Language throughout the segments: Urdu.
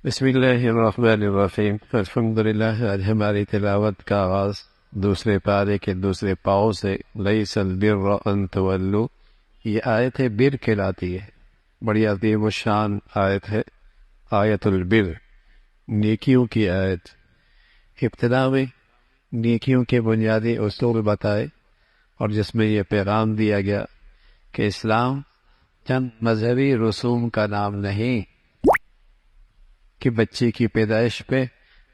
بسم اللہ الرحمن الرحیم۔ الحمدللہ، آج ہماری تلاوت کا آغاز دوسرے پارے کے دوسرے پاؤں سے لیس البر ان تولوا، یہ آیت ہے بر کہلاتی ہے، بڑی عظیم الشان آیت ہے، آیت البر، نیکیوں کی آیت۔ ابتدا میں نیکیوں کے بنیادی اصول بتائے اور جس میں یہ پیغام دیا گیا کہ اسلام چند مذہبی رسوم کا نام نہیں کہ بچے کی پیدائش پہ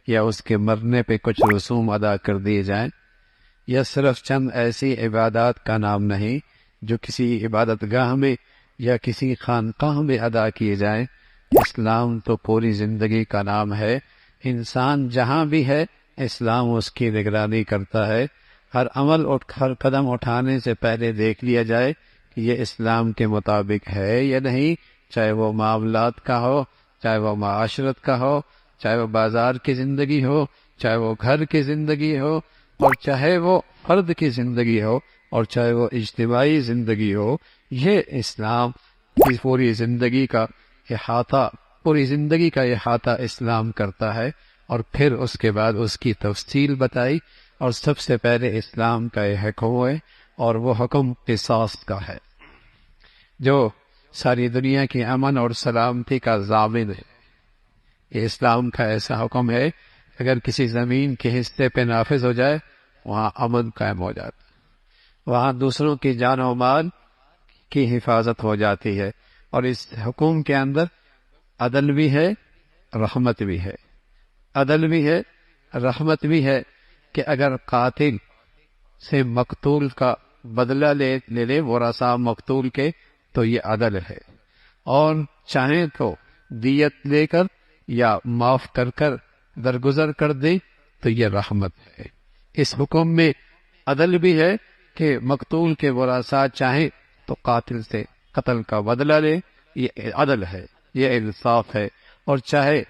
یا اس کے مرنے پہ کچھ رسوم ادا کر دیے جائیں، یا صرف چند ایسی عبادات کا نام نہیں جو کسی عبادت گاہ میں یا کسی خانقاہ میں ادا کیے جائیں۔ اسلام تو پوری زندگی کا نام ہے، انسان جہاں بھی ہے اسلام اس کی نگرانی کرتا ہے، ہر عمل ہر قدم اٹھانے سے پہلے دیکھ لیا جائے کہ یہ اسلام کے مطابق ہے یا نہیں، چاہے وہ معاملات کا ہو، چاہے وہ معاشرت کا ہو، چاہے وہ بازار کی زندگی ہو، چاہے وہ گھر کی زندگی ہو، اور چاہے وہ فرد کی زندگی ہو، اور چاہے وہ اجتماعی زندگی ہو۔ یہ اسلام کی پوری زندگی کا احاطہ اسلام کرتا ہے، اور پھر اس کے بعد اس کی تفصیل بتائی، اور سب سے پہلے اسلام کا یہ حکم ہے، اور وہ حکم قصاص کا ہے جو ساری دنیا کی امن اور سلامتی کا ضامن ہے۔ یہ اسلام کا ایسا حکم ہے، اگر کسی زمین کے حصے پہ نافذ ہو جائے وہاں امن قائم ہو جاتا ہے، وہاں دوسروں کی جان و مال کی حفاظت ہو جاتی ہے، اور اس حکم کے اندر عدل بھی ہے، رحمت بھی ہے۔ عدل بھی ہے، رحمت بھی ہے کہ اگر قاتل سے مقتول کا بدلہ لے لے ورثاء مقتول کے تو یہ عدل ہے، اور چاہیں تو دیت لے کر یا معاف کر کر درگزر کر دے تو یہ رحمت ہے۔ اس حکم میں عدل بھی ہے کہ مقتول کے ورثاء چاہیں تو قاتل سے قتل کا بدلہ لے، یہ عدل ہے، یہ انصاف ہے، اور چاہے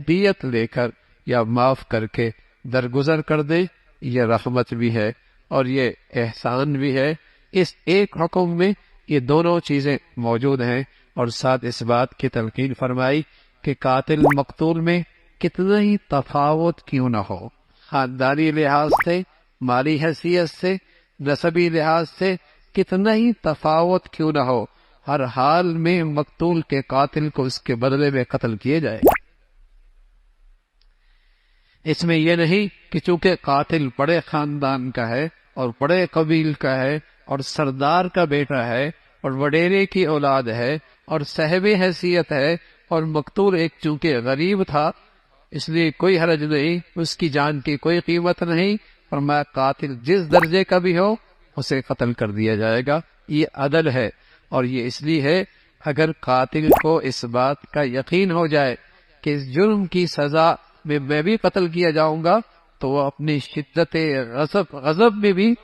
دیت لے کر یا معاف کر کے درگزر کر دے، یہ رحمت بھی ہے اور یہ احسان بھی ہے۔ اس ایک حکم میں یہ دونوں چیزیں موجود ہیں، اور ساتھ اس بات کی تلقین فرمائی کہ قاتل مقتول میں کتنا ہی تفاوت کیوں نہ ہو، خاندانی لحاظ سے، مالی حیثیت سے، نسبی لحاظ سے کتنا ہی تفاوت کیوں نہ ہو، ہر حال میں مقتول کے قاتل کو اس کے بدلے میں قتل کیے جائے۔ اس میں یہ نہیں کہ چونکہ قاتل بڑے خاندان کا ہے اور بڑے قبیل کا ہے اور سردار کا بیٹا ہے اور وڈیرے کی اولاد ہے اور صاحب حیثیت ہے، اور مقتول ایک چونکہ غریب تھا اس لیے کوئی حرج نہیں، اس کی جان کی کوئی قیمت نہیں، فرمایا قاتل جس درجے کا بھی ہو اسے قتل کر دیا جائے گا۔ یہ عدل ہے، اور یہ اس لیے ہے اگر قاتل کو اس بات کا یقین ہو جائے کہ اس جرم کی سزا میں بھی قتل کیا جاؤں گا تو وہ اپنی شدت غضب میں بھی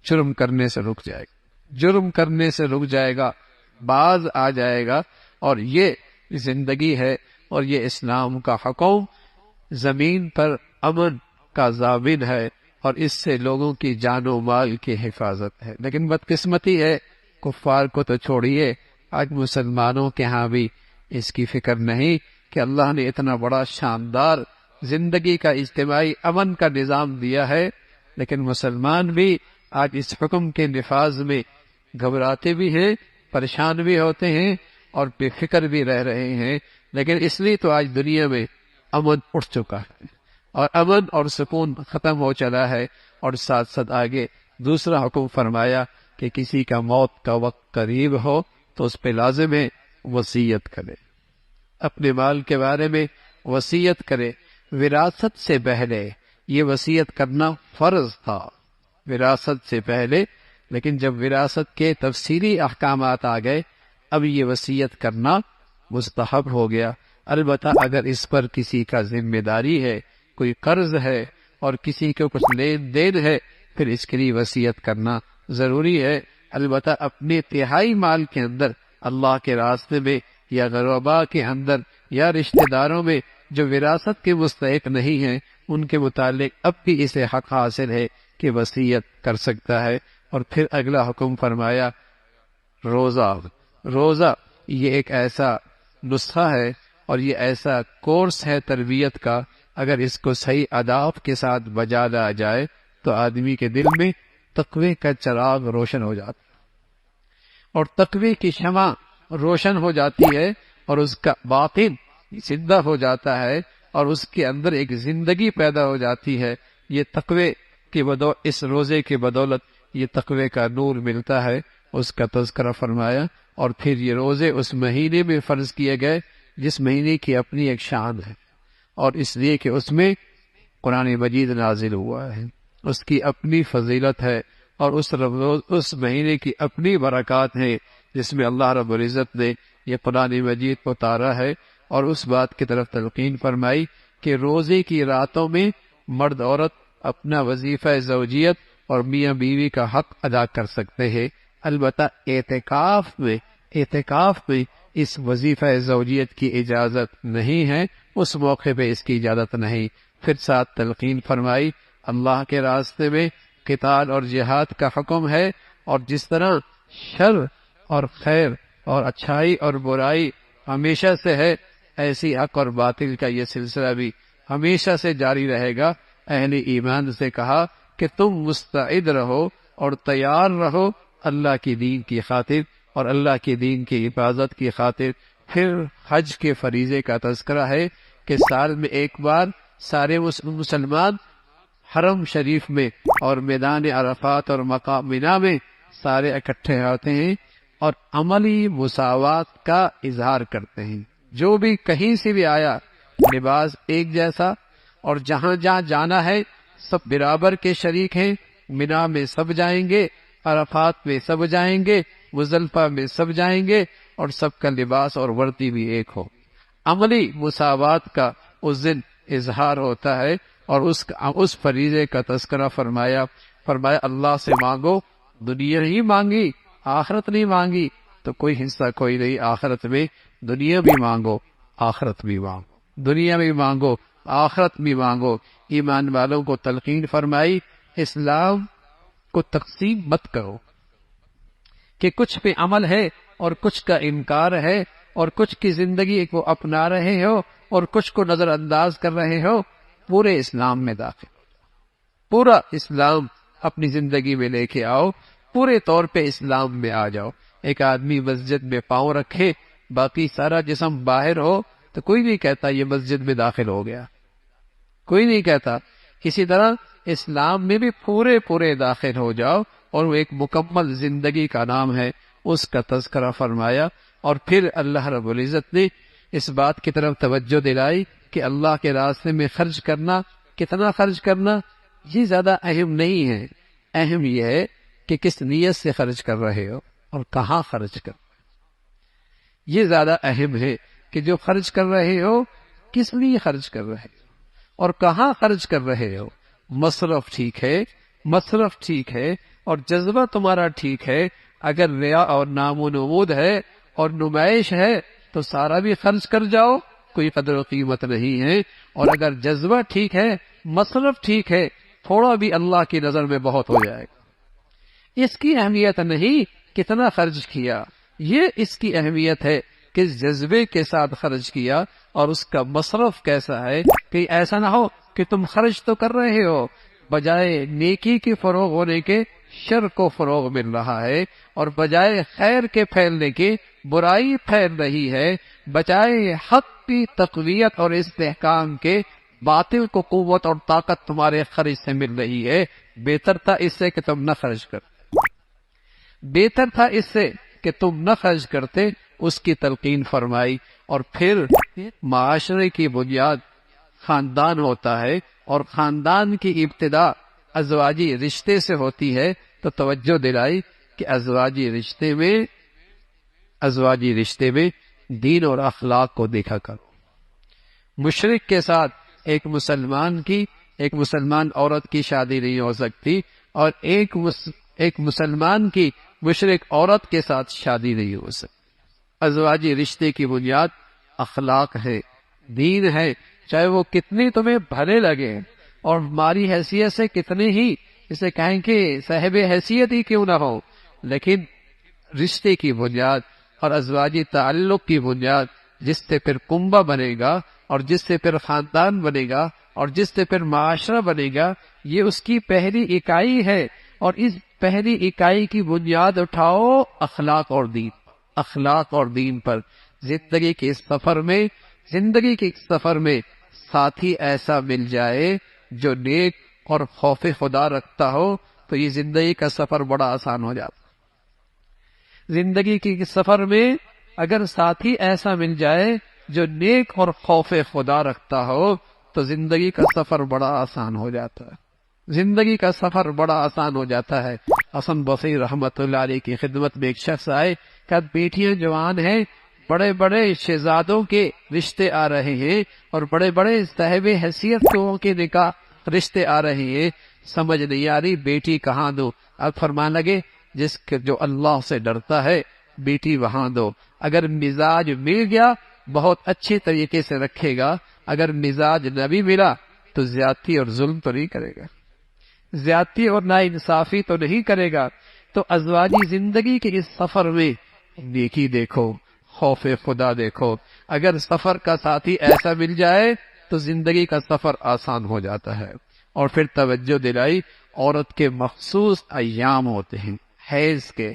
جرم کرنے سے رک جائے گا، باز آ جائے گا، اور یہ زندگی ہے اور یہ اسلام کا حکم زمین پر امن کا ضامن ہے، اور اس سے لوگوں کی جان و مال کی حفاظت ہے۔ لیکن بدقسمتی ہے، کفار کو تو چھوڑیے، آج مسلمانوں کے ہاں بھی اس کی فکر نہیں کہ اللہ نے اتنا بڑا شاندار زندگی کا اجتماعی امن کا نظام دیا ہے، لیکن مسلمان بھی آج اس حکم کے نفاذ میں گھبراتے بھی ہیں، پریشان بھی ہوتے ہیں اور بے فکر بھی رہ رہے ہیں۔ لیکن اس لیے تو آج دنیا میں امن اٹھ چکا ہے اور امن اور سکون ختم ہو چلا ہے، اور ساتھ ساتھ آگے دوسرا حکم فرمایا کہ کسی کا موت کا وقت قریب ہو تو اس پہ لازم ہے وصیت کرے، اپنے مال کے بارے میں وصیت کرے۔ وراثت سے پہلے یہ وصیت کرنا فرض تھا، وراثت سے پہلے، لیکن جب وراثت کے تفصیلی احکامات آ گئے اب یہ وصیت کرنا مستحب ہو گیا۔ البتہ اگر اس پر کسی کا ذمہ داری ہے، کوئی قرض ہے اور کسی کو کچھ لین دین ہے، پھر اس کے لیے وصیت کرنا ضروری ہے۔ البتہ اپنے تہائی مال کے اندر اللہ کے راستے میں یا غرباء کے اندر یا رشتہ داروں میں جو وراثت کے مستحق نہیں ہیں ان کے متعلق اب بھی اسے حق حاصل ہے کہ وصیت کر سکتا ہے۔ اور پھر اگلا حکم فرمایا روزہ یہ ایک ایسا نسخہ ہے اور یہ ایسا کورس ہے تربیت کا، اگر اس کو صحیح آداب کے ساتھ بجا لایا جائے تو آدمی کے دل میں تقوی کا چراغ روشن ہو جاتا ہے، اور تقوی کی شمع روشن ہو جاتی ہے، اور اس کا باطن زندہ ہو جاتا ہے، اور اس کے اندر ایک زندگی پیدا ہو جاتی ہے۔ یہ تقوی کی اس روزے کی بدولت یہ تقوی کا نور ملتا ہے، اس کا تذکرہ فرمایا۔ اور پھر یہ روزے اس مہینے میں فرض کیے گئے جس مہینے کی اپنی ایک شان ہے، اور اس لیے کہ اس میں قرآن مجید نازل ہوا ہے، اس کی اپنی فضیلت ہے، اور اس مہینے کی اپنی برکات ہیں، جس میں اللہ رب العزت نے یہ قرآن مجید کو اتارا ہے، اور اس بات کی طرف تلقین فرمائی کہ روزے کی راتوں میں مرد عورت اپنا وظیفہ زوجیت اور میاں بیوی کا حق ادا کر سکتے ہیں، البتہ اعتکاف میں اس وظیفہ زوجیت کی اجازت نہیں ہے، اس موقع پہ اس کی اجازت نہیں۔ پھر ساتھ تلقین فرمائی اللہ کے راستے میں قتال اور جہاد کا حکم ہے، اور جس طرح شر اور خیر اور اچھائی اور برائی ہمیشہ سے ہے، ایسی حق اور باطل کا یہ سلسلہ بھی ہمیشہ سے جاری رہے گا۔ اہل ایمان سے کہا کہ تم مستعد رہو اور تیار رہو اللہ کی دین کی خاطر اور اللہ کی دین کی حفاظت کی خاطر۔ پھر حج کے فریضے کا تذکرہ ہے کہ سال میں ایک بار سارے مسلمان حرم شریف میں اور میدان عرفات اور مقام مینا میں سارے اکٹھے ہوتے ہیں اور عملی مساوات کا اظہار کرتے ہیں۔ جو بھی کہیں سے بھی آیا لباس ایک جیسا، اور جہاں جہاں جانا ہے سب برابر کے شریک ہیں، مینا میں سب جائیں گے، عرفات میں سب جائیں گے، مزدلفہ میں سب جائیں گے، اور سب کا لباس اور وردی بھی ایک ہو۔ عملی مساوات کا اس دن اظہار ہوتا ہے، اور اس فریضے کا تذکرہ فرمایا اللہ سے مانگو، دنیا ہی مانگی آخرت نہیں مانگی تو کوئی حصہ کوئی نہیں آخرت میں، دنیا بھی مانگو آخرت بھی مانگو، دنیا بھی مانگو آخرت بھی مانگو۔ ایمان والوں کو تلقین فرمائی اسلام کو تقسیم مت کرو کہ کچھ پہ عمل ہے اور کچھ کا انکار ہے، اور کچھ کی زندگی کو اپنا رہے ہو اور کچھ کو نظر انداز کر رہے ہو۔ پورے اسلام میں داخل، پورا اسلام اپنی زندگی میں لے کے آؤ، پورے طور پہ اسلام میں آ جاؤ۔ ایک آدمی مسجد میں پاؤں رکھے باقی سارا جسم باہر ہو تو کوئی نہیں کہتا یہ مسجد میں داخل ہو گیا، کوئی نہیں کہتا۔ اسی طرح اسلام میں بھی پورے داخل ہو جاؤ، اور وہ ایک مکمل زندگی کا نام ہے، اس کا تذکرہ فرمایا۔ اور پھر اللہ رب العزت نے اس بات کی طرف توجہ دلائی کہ اللہ کے راستے میں خرچ کرنا، کتنا خرچ کرنا یہ زیادہ اہم نہیں ہے، اہم یہ ہے کہ کس نیت سے خرچ کر رہے ہو اور کہاں خرچ کر، یہ زیادہ اہم ہے کہ جو خرچ کر رہے ہو کس لیے خرچ کر رہے ہو اور کہاں خرچ کر رہے ہو۔ مصرف ٹھیک ہے اور جذبہ تمہارا ٹھیک ہے۔ اگر ریا اور نام و نمود ہے اور نمائش ہے تو سارا بھی خرچ کر جاؤ، کوئی قدر و قیمت نہیں ہے۔ اور اگر جذبہ ٹھیک ہے، مصرف ٹھیک ہے، تھوڑا بھی اللہ کی نظر میں بہت ہو جائے گا۔ اس کی اہمیت نہیں کتنا خرچ کیا، یہ اس کی اہمیت ہے کہ جذبے کے ساتھ خرچ کیا اور اس کا مصرف کیسا ہے۔ کہ ایسا نہ ہو کہ تم خرچ تو کر رہے ہو، بجائے نیکی کے فروغ ہونے کے شر کو فروغ مل رہا ہے، اور بجائے خیر کے پھیلنے کے برائی پھیل رہی ہے، بجائے حق کی تقویت اور استحکام کے باطل کو قوت اور طاقت تمہارے خرچ سے مل رہی ہے۔ بہتر تھا اس سے کہ تم نہ خرچ کرتے، بہتر تھا اس سے کہ تم نہ خرچ کرتے، اس کی تلقین فرمائی۔ اور پھر معاشرے کی بنیاد خاندان ہوتا ہے، اور خاندان کی ابتدا ازواجی رشتے سے ہوتی ہے، تو توجہ دلائی کہ ازواجی رشتے میں دین اور اخلاق کو دیکھا کرو۔ مشرک کے ساتھ ایک مسلمان عورت کی شادی نہیں ہو سکتی، اور ایک مسلمان کی مشرک عورت کے ساتھ شادی نہیں ہو سکتی۔ ازواجی رشتے کی بنیاد اخلاق ہے، دین ہے، چاہے وہ کتنی تمہیں بھلے لگے اور ہماری حیثیت سے کتنے ہی اسے کہیں کہ صاحب حیثیت ہی کیوں نہ ہو، لیکن رشتے کی بنیاد اور ازواجی تعلق کی بنیاد جس سے پھر کنبہ بنے گا اور جس سے پھر خاندان بنے گا اور جس سے پھر معاشرہ بنے گا، یہ اس کی پہلی اکائی ہے۔ اور اس پہلی اکائی کی بنیاد اٹھاؤ اخلاق اور دین، اخلاق اور دین پر۔ زندگی کے اس سفر میں ساتھی ایسا مل جائے جو نیک اور خوف خدا رکھتا ہو تو یہ زندگی کا سفر بڑا آسان ہو جاتا۔ زندگی کے سفر میں اگر ساتھی ایسا مل جائے جو نیک اور خوف خدا رکھتا ہو تو زندگی کا سفر بڑا آسان ہو جاتا ہے، زندگی کا سفر بڑا آسان ہو جاتا ہے۔ حسن بصری رحمت اللہ علیہ کی خدمت میں ایک شخص آئے، کہا بیٹیاں جوان ہیں، بڑے بڑے شہزادوں کے رشتے آ رہے ہیں اور بڑے بڑے صاحب حیثیت کے نکاح رشتے آ رہے ہیں، سمجھ نہیں آ رہی بیٹی کہاں دو۔ اب فرمان لگے جو اللہ سے ڈرتا ہے بیٹی وہاں دو۔ اگر مزاج مل گیا بہت اچھے طریقے سے رکھے گا، اگر مزاج نہ بھی ملا تو زیادتی اور ظلم تو نہیں کرے گا، زیادتی اور ناانصافی تو نہیں کرے گا۔ تو ازواجی زندگی کے اس سفر میں نیکی دیکھو، خوف خدا دیکھو۔ اگر سفر کا ساتھی ایسا مل جائے تو زندگی کا سفر آسان ہو جاتا ہے۔ اور پھر توجہ دلائی، عورت کے مخصوص ایام ہوتے ہیں حیض کے،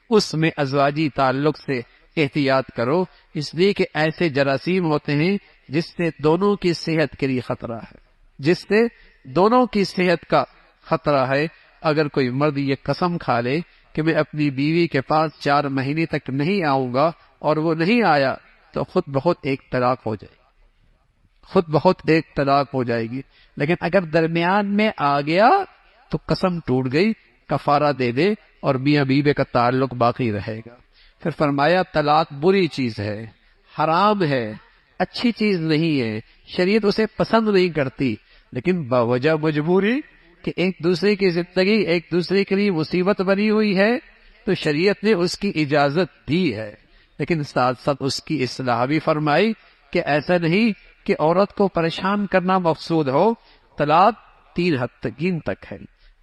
اس میں ازواجی تعلق سے احتیاط کرو، اس لیے کہ ایسے جراثیم ہوتے ہیں جس سے دونوں کی صحت کے لیے خطرہ ہے، جس سے دونوں کی صحت کا خطرہ ہے۔ اگر کوئی مرد یہ قسم کھا لے کہ میں اپنی بیوی کے پاس 4 مہینے تک نہیں آؤں گا اور وہ نہیں آیا تو خود بخود ایک طلاق ہو جائے، خود بہت ایک طلاق ہو جائے گی۔ لیکن اگر درمیان میں آ گیا تو قسم ٹوٹ گئی، کفارہ دے دے اور میاں بیوی کا تعلق باقی رہے گا۔ پھر فرمایا طلاق بری چیز ہے، حرام ہے، اچھی چیز نہیں ہے، شریعت اسے پسند نہیں کرتی، لیکن باوجہ مجبوری کہ ایک دوسرے کی زندگی ایک دوسرے کے لیے مصیبت بنی ہوئی ہے تو شریعت نے اس کی اجازت دی ہے، لیکن ساتھ ساتھ اس کی اصلاح بھی فرمائی کہ ایسا نہیں کہ عورت کو پریشان کرنا مقصود ہو۔ طلاق 3 تک ہے،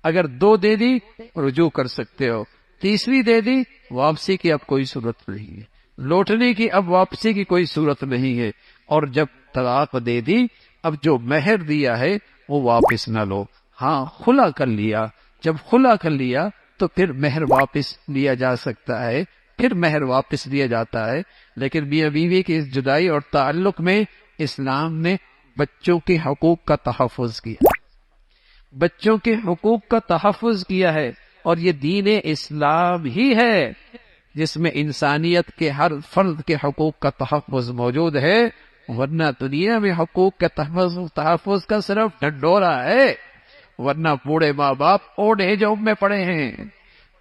اگر 2 دے دی رجوع کر سکتے ہو، تیسری دے دی واپسی کی اب کوئی صورت نہیں ہے، لوٹنے کی اب واپسی کی کوئی صورت نہیں ہے۔ اور جب طلاق دے دی اب جو مہر دیا ہے وہ واپس نہ لو، ہاں خلا کر لیا، جب خلا کر لیا تو پھر مہر واپس لیا جا سکتا ہے، پھر مہر واپس لیا جاتا ہے۔ لیکن میاں بیوی کی اس جدائی اور تعلق میں اسلام نے بچوں کے حقوق کا تحفظ کیا، بچوں کے حقوق کا تحفظ کیا ہے، اور یہ دین اسلام ہی ہے جس میں انسانیت کے ہر فرد کے حقوق کا تحفظ موجود ہے، ورنہ دنیا میں حقوق کے تحفظ کا صرف ڈھنڈورا ہے، ورنہ بوڑھے ماں باپ اوڑھے جوب میں پڑے ہیں۔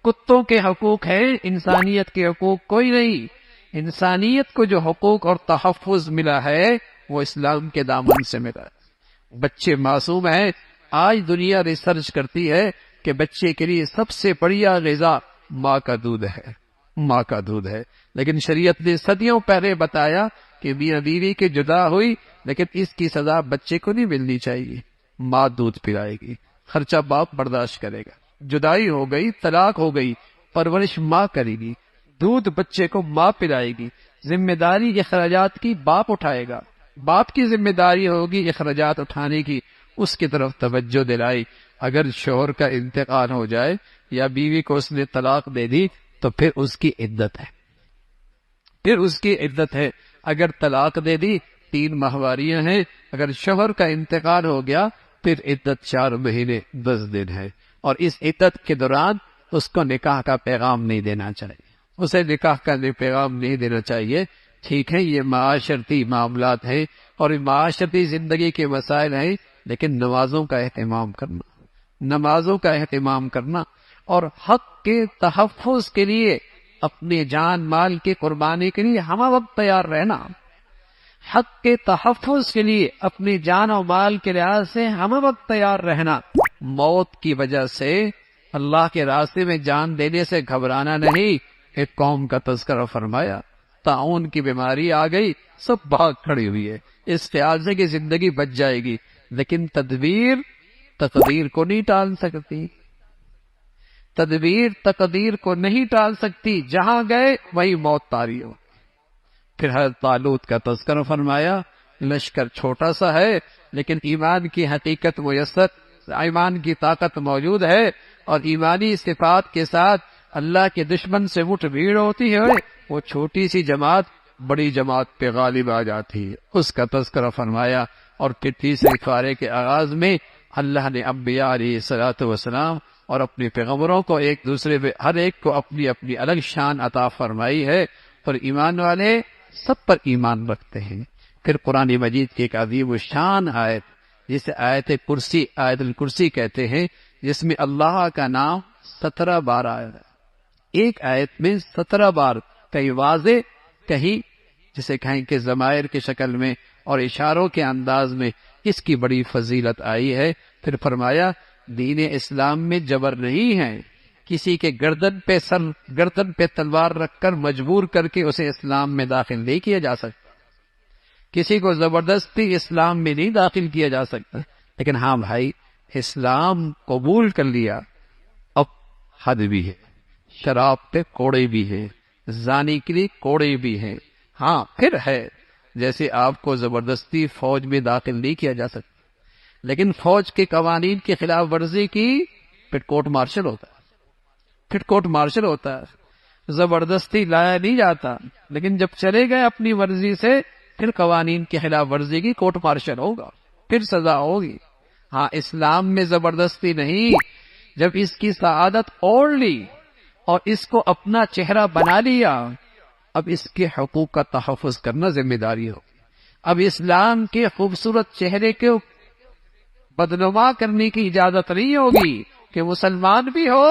کتوں کے حقوق ہیں، انسانیت کے حقوق کوئی نہیں۔ انسانیت کو جو حقوق اور تحفظ ملا ہے وہ اسلام کے دامن سے ملا ہے۔ بچے معصوم ہیں، آج دنیا ریسرچ کرتی ہے کہ بچے کے لیے سب سے بڑھیا غذا ماں کا دودھ ہے، ماں کا دودھ ہے، لیکن شریعت نے صدیوں پہلے بتایا کہ میاں بیوی کی جدا ہوئی لیکن اس کی سزا بچے کو نہیں ملنی چاہیے، ماں دودھ پلائے گی، خرچہ باپ برداشت کرے گا، جدائی ہو گئی، طلاق ہو گئی، پرورش ماں کرے گی، دودھ بچے کو ماں پلائے گی، ذمہ داری اخراجات کی باپ اٹھائے گا، باپ کی ذمہ داری ہوگی اخراجات اٹھانے کی، اس کی طرف توجہ دلائی۔ اگر شوہر کا انتقال ہو جائے یا بیوی کو اس نے طلاق دے دی تو پھر اس کی عدت ہے، پھر اس کی عدت ہے۔ اگر طلاق دے دی 3 ماہواریاں ہیں، اگر شوہر کا انتقال ہو گیا پھر عدت 4 مہینے 10 دن ہے، اور اس عدت کے دوران اس کو نکاح کا پیغام نہیں دینا چاہیے، اسے نکاح کا پیغام نہیں دینا چاہیے۔ ٹھیک ہے یہ معاشرتی معاملات ہیں اور معاشرتی زندگی کے مسائل ہیں، لیکن نمازوں کا اہتمام کرنا، نمازوں کا اہتمام کرنا اور حق کے تحفظ کے لیے اپنے جان مال کی قربانی کے لیے ہم وقت تیار رہنا، حق کے تحفظ کے لیے اپنی جان و مال کے لحاظ سے ہم وقت تیار رہنا، موت کی وجہ سے اللہ کے راستے میں جان دینے سے گھبرانا نہیں۔ ایک قوم کا تذکرہ فرمایا، طاعون کی بیماری آ گئی، سب بھاگ کھڑی ہوئی ہے، اس خیال سے کہ زندگی بچ جائے گی، لیکن تدبیر تقدیر کو نہیں ٹال سکتی، تدبیر تقدیر کو نہیں ٹال سکتی، جہاں گئے وہی موت طاری ہو، پھر حضرت طالوت کا تذکرہ فرمایا، لشکر چھوٹا سا ہے لیکن ایمان کی حقیقت میسر، ایمان کی طاقت موجود ہے، اور ایمانی صفات کے ساتھ اللہ کے دشمن سے مٹ بھیڑ ہوتی ہے، وہ چھوٹی سی جماعت بڑی جماعت پہ غالب آ جاتی ہے، اس کا تذکرہ فرمایا۔ اور پھر تیسرے پارے کے آغاز میں اللہ نے انبیاء علیہ الصلوۃ والسلام اور اپنے پیغمبروں کو ایک دوسرے پہ ہر ایک کو اپنی اپنی الگ شان عطا فرمائی ہے، اور ایمان والے سب پر ایمان رکھتے ہیں۔ پھر قرآن مجید کی ایک عظیم الشان آیت جسے آیت کرسی، آیت الکرسی کہتے ہیں، جس میں اللہ کا نام 17 بار آیا ہے، ایک آیت میں 17 بار، کہیں واضح کہیں جسے کہیں کہ ضمائر کی شکل میں اور اشاروں کے انداز میں، اس کی بڑی فضیلت آئی ہے۔ پھر فرمایا دین اسلام میں جبر نہیں ہے، کسی کے گردن پہ تلوار رکھ کر مجبور کر کے اسے اسلام میں داخل نہیں کیا جا سکتا، کسی کو زبردستی اسلام میں نہیں داخل کیا جا سکتا، لیکن ہاں بھائی اسلام قبول کر لیا، اب حد بھی ہے، شراب پہ کوڑے بھی ہے، زانی کے لیے کوڑے بھی ہیں، ہاں پھر ہے جیسے آپ کو زبردستی فوج میں داخل نہیں کیا جا سکتا، لیکن فوج کے قوانین کی خلاف ورزی کی پھر کورٹ مارشل ہوتا ہے، پھر کورٹ مارشل ہوتا ہے، زبردستی لایا نہیں جاتا، لیکن جب چلے گئے اپنی مرضی سے پھر قوانین کی خلاف ورزی کی کورٹ مارشل ہوگا، پھر سزا ہوگی۔ ہاں اسلام میں زبردستی نہیں، جب اس کی سعادت اوڑھ لی اور اس کو اپنا چہرہ بنا لیا، اب اس کے حقوق کا تحفظ کرنا ذمہ داری ہو، اب اسلام کے خوبصورت چہرے کو بدنما کرنے کی اجازت نہیں ہوگی کہ مسلمان بھی ہو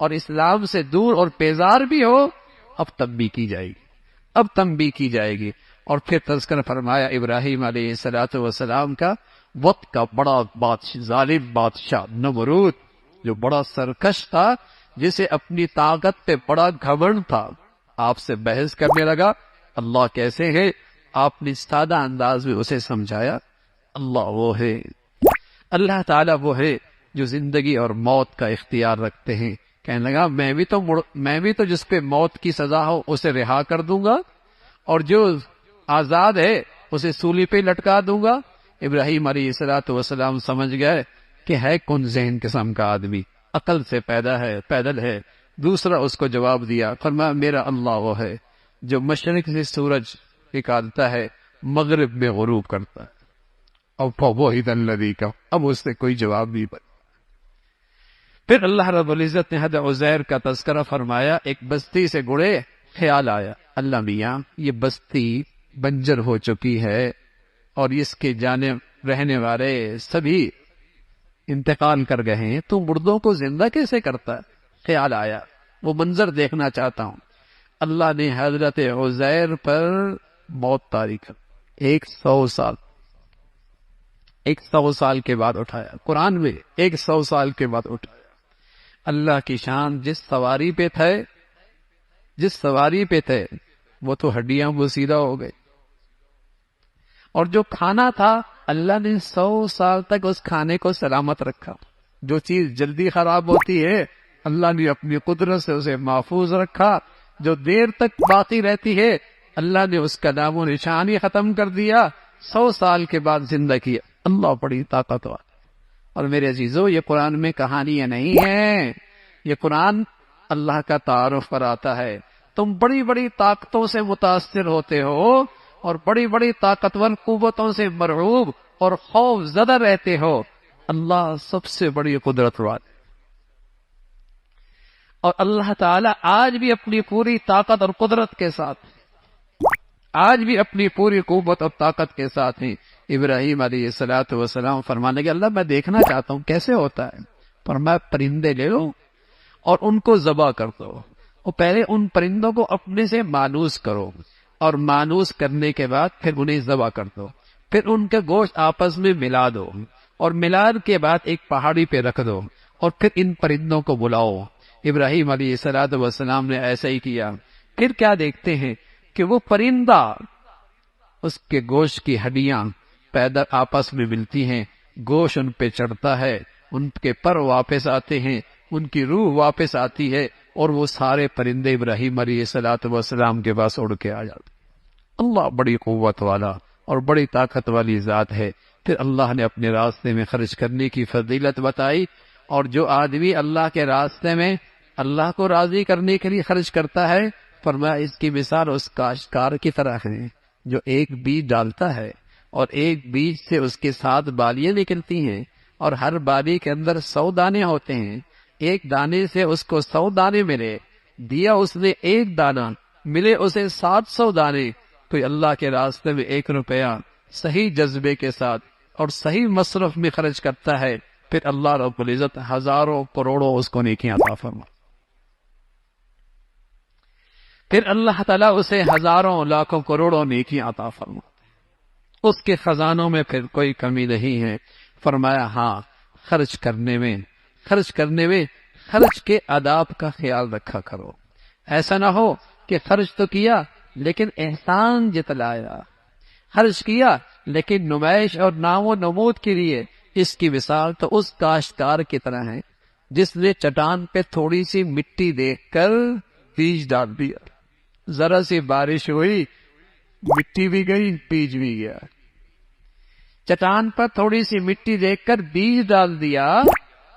اور اسلام سے دور اور بیزار بھی ہو، اب تنبیہ کی جائے گی، اب تنبیہ کی جائے گی۔ اور پھر تذکرہ فرمایا ابراہیم علیہ السلام کا، وقت کا بڑا ظالم بادشاہ نمرود، جو بڑا سرکش تھا، جسے اپنی طاقت پہ بڑا گھمنڈ تھا، آپ سے بحث کرنے لگا اللہ کیسے ہے، آپ نے سادہ انداز میں اسے سمجھایا اللہ وہ ہے، اللہ تعالیٰ وہ ہے جو زندگی اور موت کا اختیار رکھتے ہیں۔ کہنے لگا میں بھی تو جس پہ موت کی سزا ہو اسے رہا کر دوں گا، اور جو آزاد ہے اسے سولی پہ لٹکا دوں گا۔ ابراہیم علیہ السلام سمجھ گئے کہ ہے کون ذہن قسم کا آدمی، عقل سے پیدل ہے۔ دوسرا اس کو جواب دیا، فرمایا میرا اللہ وہ ہے جو مشرق سے سورج نکالتا ہے، مغرب میں غروب کرتا ہے، اور فوحید الذی کا، اب اس سے کوئی جواب نہیں بنا۔ پھر اللہ رب العزت نے حضرت عزیر کا تذکرہ فرمایا، ایک بستی سے گڑے، خیال آیا اللہ میاں یہ بستی بنجر ہو چکی ہے اور اس کے جانب رہنے والے سبھی انتقال کر گئے ہیں، تو مردوں کو زندہ کیسے کرتا ہے؟ خیال آیا وہ منظر دیکھنا چاہتا ہوں۔ اللہ نے حضرت عزیر پر موت طاری کر 100 سال کے بعد اٹھایا، قرآن میں 100 سال کے بعد اٹھایا۔ اللہ کی شان، جس سواری پہ تھے وہ تو ہڈیاں بوسیدہ ہو گئے، اور جو کھانا تھا اللہ نے 100 سال تک اس کھانے کو سلامت رکھا۔ جو چیز جلدی خراب ہوتی ہے اللہ نے اپنی قدرت سے اسے محفوظ رکھا، جو دیر تک باقی رہتی ہے اللہ نے اس کا نام و نشان ہی ختم کر دیا، 100 سال کے بعد زندہ کیا۔ اللہ بڑی طاقتور۔ اور میرے عزیزو یہ قرآن میں کہانیاں نہیں ہیں، یہ قرآن اللہ کا تعارف کراتا ہے۔ تم بڑی بڑی طاقتوں سے متاثر ہوتے ہو اور بڑی بڑی طاقتور قوتوں سے مرعوب اور خوف زدہ رہتے ہو، اللہ سب سے بڑی قدرت والے، اور اللہ تعالیٰ آج بھی اپنی پوری طاقت اور قدرت کے ساتھ، آج بھی اپنی پوری قوت اور طاقت کے ساتھ ہیں۔ ابراہیم علیہ السلام فرمانے کے اللہ میں دیکھنا چاہتا ہوں کیسے ہوتا ہے، فرمایا پرندے لے لو اور ان کو ذبح کر دو، اور پہلے ان پرندوں کو اپنے سے مانوس کرو، اور مانوس کرنے کے بعد پھر انہیں ذبح کر دو، پھر ان کا گوشت آپس میں ملا دو، اور ملان کے بعد ایک پہاڑی پہ رکھ دو، اور پھر ان پرندوں کو بلاؤ۔ ابراہیم علیہ السلام نے ایسا ہی کیا۔ پھر کیا دیکھتے ہیں کہ وہ پرندہ، اس کے گوشت کی ہڈیاں پیدا آپس میں ملتی ہیں، گوشت ان پہ چڑھتا ہے، ان کے پر واپس آتے ہیں، ان کی روح واپس آتی ہے، اور وہ سارے پرندے ابراہیم علیہ السلام کے پاس اڑ کے آ جاتے۔ اللہ بڑی قوت والا اور بڑی طاقت والی ذات ہے۔ پھر اللہ نے اپنے راستے میں خرچ کرنے کی فضیلت بتائی، اور جو آدمی اللہ کے راستے میں اللہ کو راضی کرنے کے لیے خرچ کرتا ہے، فرمایا اس کی مثال اس کاشتکار کی طرح ہے جو ایک بیج ڈالتا ہے، اور ایک بیج سے اس کے 7 بالیاں نکلتی ہیں، اور ہر بالی کے اندر 100 دانے ہوتے ہیں۔ ایک دانے سے اس کو 100 دانے ملے، دیا اس نے ایک دانہ، ملے اسے 700 دانے۔ کوئی اللہ کے راستے میں 1 روپیہ صحیح جذبے کے ساتھ اور صحیح مصرف میں خرچ کرتا ہے، پھر اللہ رب العزت ہزاروں کروڑوں اس کو نیکیاں عطا فرما، پھر اللہ تعالیٰ اسے ہزاروں لاکھوں کروڑوں نیکیاں عطا فرما، اس کے خزانوں میں پھر کوئی کمی نہیں ہے۔ فرمایا ہاں، خرچ کرنے میں خرچ کے آداب کا خیال رکھا کرو۔ ایسا نہ ہو کہ خرچ تو کیا لیکن احسان جتلایا، خرچ کیا لیکن نمائش اور نام و نمود کے لیے۔ اس کی مثال تو اس کاشتکار کی طرح ہے جس نے چٹان پہ تھوڑی سی مٹی دیکھ کر بیج ڈال دیا، ذرا سی بارش ہوئی، مٹی بھی گئی، بیج بھی گیا۔ چٹان پر تھوڑی سی مٹی دیکھ کر بیج ڈال دیا،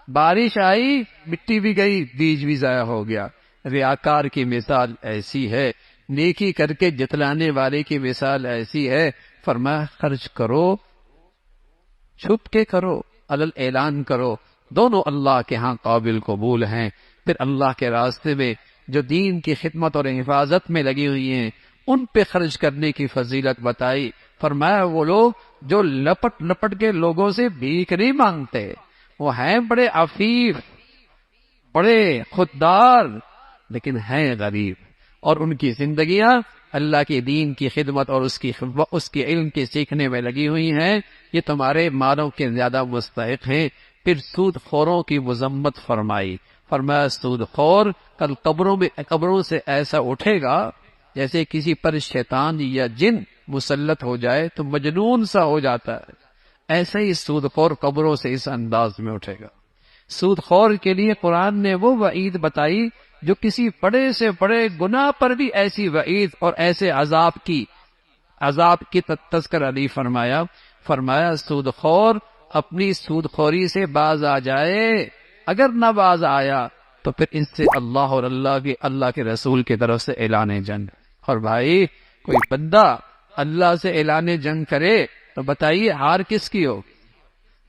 بارش آئی، مٹی بھی گئی، بیج بھی ضائع ہو گیا۔ ریاکار کی مثال ایسی ہے، نیکی کر کے جتلانے والے کی مثال ایسی ہے۔ فرمایا خرچ کرو، چھپ کے کرو، علل اعلان کرو، دونوں اللہ کے ہاں قابل قبول ہیں۔ پھر اللہ کے راستے میں جو دین کی خدمت اور حفاظت میں لگی ہوئی ہیں، ان پہ خرچ کرنے کی فضیلت بتائی۔ فرمایا وہ لوگ جو لپٹ لپٹ کے لوگوں سے بھیک نہیں مانگتے، وہ ہیں بڑے عفیف، بڑے خوددار، لیکن ہیں غریب، اور ان کی زندگیاں اللہ کے دین کی خدمت اور اس کی علم کے سیکھنے میں لگی ہوئی ہیں۔ یہ تمہارے مالوں کے زیادہ مستحق ہیں۔ پھر سود خوروں کی مذمت فرمائی۔ فرمایا سود خور کل قبروں سے ایسا اٹھے گا جیسے کسی پر شیطان یا جن مسلط ہو جائے تو مجنون سا ہو جاتا ہے، ایسے ہی سود خور قبروں سے اس انداز میں اٹھے گا۔ سود خور کے لیے قرآن نے وہ وعید بتائی جو کسی بڑے سے بڑے گناہ پر بھی ایسی وعید اور ایسے عذاب کی تذکرہ نہیں فرمایا۔ فرمایا سود خور اپنی سود خوری سے باز آ جائے، اگر نہ باز آیا تو پھر اس سے اللہ اور اللہ کے رسول کی طرف سے اعلان جنگ۔ اور بھائی کوئی بندہ اللہ سے اعلان جنگ کرے تو بتائیے ہار کس کی ہوگی؟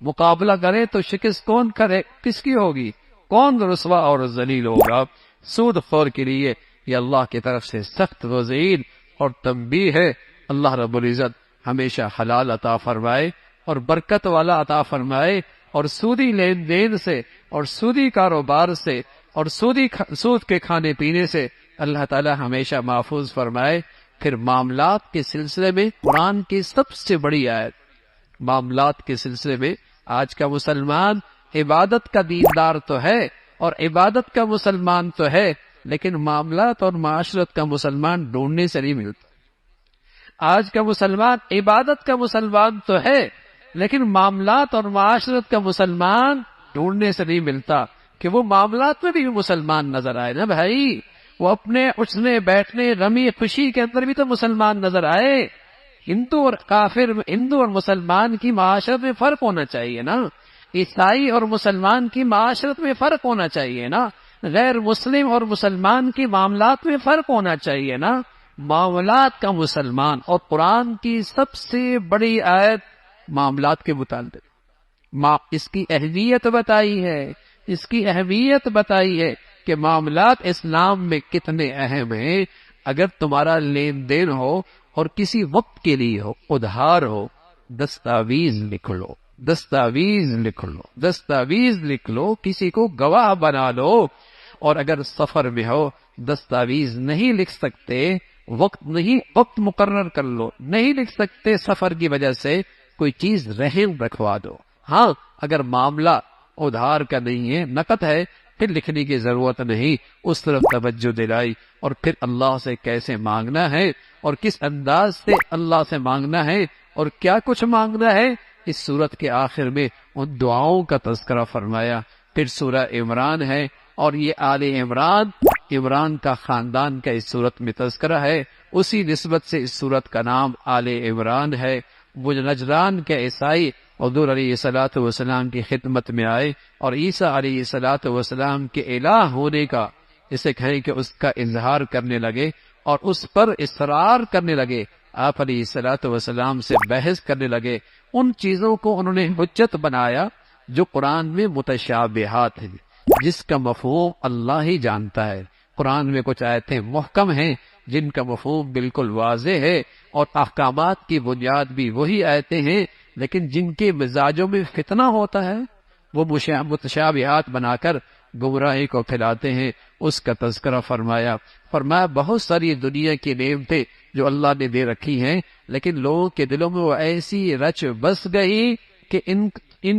مقابلہ کرے تو شکست کون کرے، کس کی ہوگی؟ کون رسوا اور ذلیل ہوگا؟ سود خور کے لیے یہ اللہ کی طرف سے سخت وعید اور تنبیہ ہے۔ اللہ رب العزت ہمیشہ حلال عطا فرمائے اور برکت والا عطا فرمائے، اور سودی لین دین سے اور سودی کاروبار سے اور سود کے کھانے پینے سے اللہ تعالی ہمیشہ محفوظ فرمائے۔ پھر معاملات کے سلسلے میں قرآن کی سب سے بڑی آیت، معاملات کے سلسلے میں آج کا مسلمان عبادت کا دیندار تو ہے اور عبادت کا مسلمان تو ہے، لیکن معاملات اور معاشرت کا مسلمان ڈھونڈنے سے نہیں ملتا۔ آج کا مسلمان عبادت کا مسلمان تو ہے، لیکن معاملات اور معاشرت کا مسلمان ڈھونڈنے سے نہیں ملتا کہ وہ معاملات میں بھی مسلمان نظر آئے نا بھائی، وہ اپنے اٹھنے بیٹھنے رمی خوشی کے اندر بھی تو مسلمان نظر آئے۔ ہندو اور کافر، ہندو اور مسلمان کی معاشرت میں فرق ہونا چاہیے نا، عیسائی اور مسلمان کی معاشرت میں فرق ہونا چاہیے نا، غیر مسلم اور مسلمان کی معاملات میں فرق ہونا چاہیے نا۔ معاملات کا مسلمان، اور قرآن کی سب سے بڑی آیت معاملات کے متعلق اس کی اہمیت بتائی ہے کہ معاملات اسلام میں کتنے اہم ہیں۔ اگر تمہارا لین دین ہو اور کسی وقت کے لیے ہو، ادھار ہو، دستاویز لکھ لو، کسی کو گواہ بنا لو، اور اگر سفر میں ہو دستاویز نہیں لکھ سکتے، وقت مقرر کر لو، نہیں لکھ سکتے سفر کی وجہ سے، کوئی چیز رہن رکھوا دو۔ ہاں اگر معاملہ ادھار کا نہیں ہے، نقد ہے، پھر لکھنے کی ضرورت نہیں، اس طرف توجہ دلائی۔ اور پھر اللہ سے کیسے مانگنا ہے اور کس انداز سے اللہ سے مانگنا ہے اور کیا کچھ مانگنا ہے، اس سورت کے آخر میں ان دعاؤں کا تذکرہ فرمایا۔ پھر سورہ عمران ہے، اور یہ آل عمران کا خاندان کا اس صورت میں تذکرہ ہے۔ اسی نسبت سے اس سورت کا نام آل عمران ہے۔ وہ نجران کے عیسائی حضور علیہ الصلوۃ والسلام کی خدمت میں آئے اور عیسیٰ علیہ الصلوۃ والسلام کے الہ ہونے کا، اسے کہیں کہ اس کا اظہار کرنے لگے اور اس پر اصرار کرنے لگے۔ آپ علیہ الصلوۃ والسلام سے بحث کرنے لگے، ان چیزوں کو انہوں نے حجت بنایا جو قرآن میں متشابہات ہیں، جس کا مفہوم اللہ ہی جانتا ہے۔ قرآن میں کچھ آیتیں محکم ہیں جن کا مفہوم بالکل واضح ہے اور احکامات کی بنیاد بھی وہی آیتیں ہیں، لیکن جن کے مزاجوں میں فتنہ ہوتا ہے وہ متشابہات بنا کر گمراہی کو پھیلاتے ہیں۔ اس کا تذکرہ فرمایا بہت ساری دنیا کی نعمتیں جو اللہ نے دے رکھی ہیں، لیکن لوگوں کے دلوں میں وہ ایسی رچ بس گئی کہ ان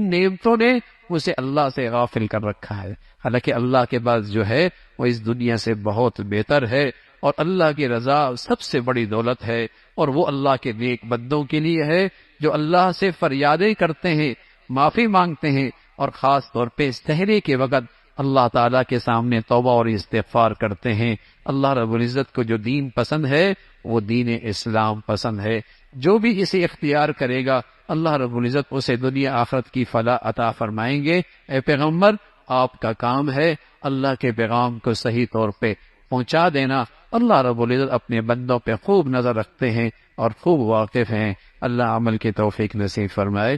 نعمتوں نے اسے اللہ سے غافل کر رکھا ہے، حالانکہ اللہ کے پاس جو ہے وہ اس دنیا سے بہت بہتر ہے، اور اللہ کی رضا سب سے بڑی دولت ہے، اور وہ اللہ کے نیک بندوں کے لیے ہے جو اللہ سے فریادیں کرتے ہیں، معافی مانگتے ہیں، اور خاص طور پہ سحری کے وقت اللہ تعالیٰ کے سامنے توبہ اور استغفار کرتے ہیں۔ اللہ رب العزت کو جو دین پسند ہے وہ دین اسلام پسند ہے۔ جو بھی اسے اختیار کرے گا اللہ رب العزت اسے دنیا آخرت کی فلاح عطا فرمائیں گے۔ اے پیغمبر، آپ کا کام ہے اللہ کے پیغام کو صحیح طور پہ پہنچا دینا۔ اللہ رب العزت اپنے بندوں پہ خوب نظر رکھتے ہیں اور خوب واقف ہیں۔ اللہ عمل کی توفیق نصیب فرمائے۔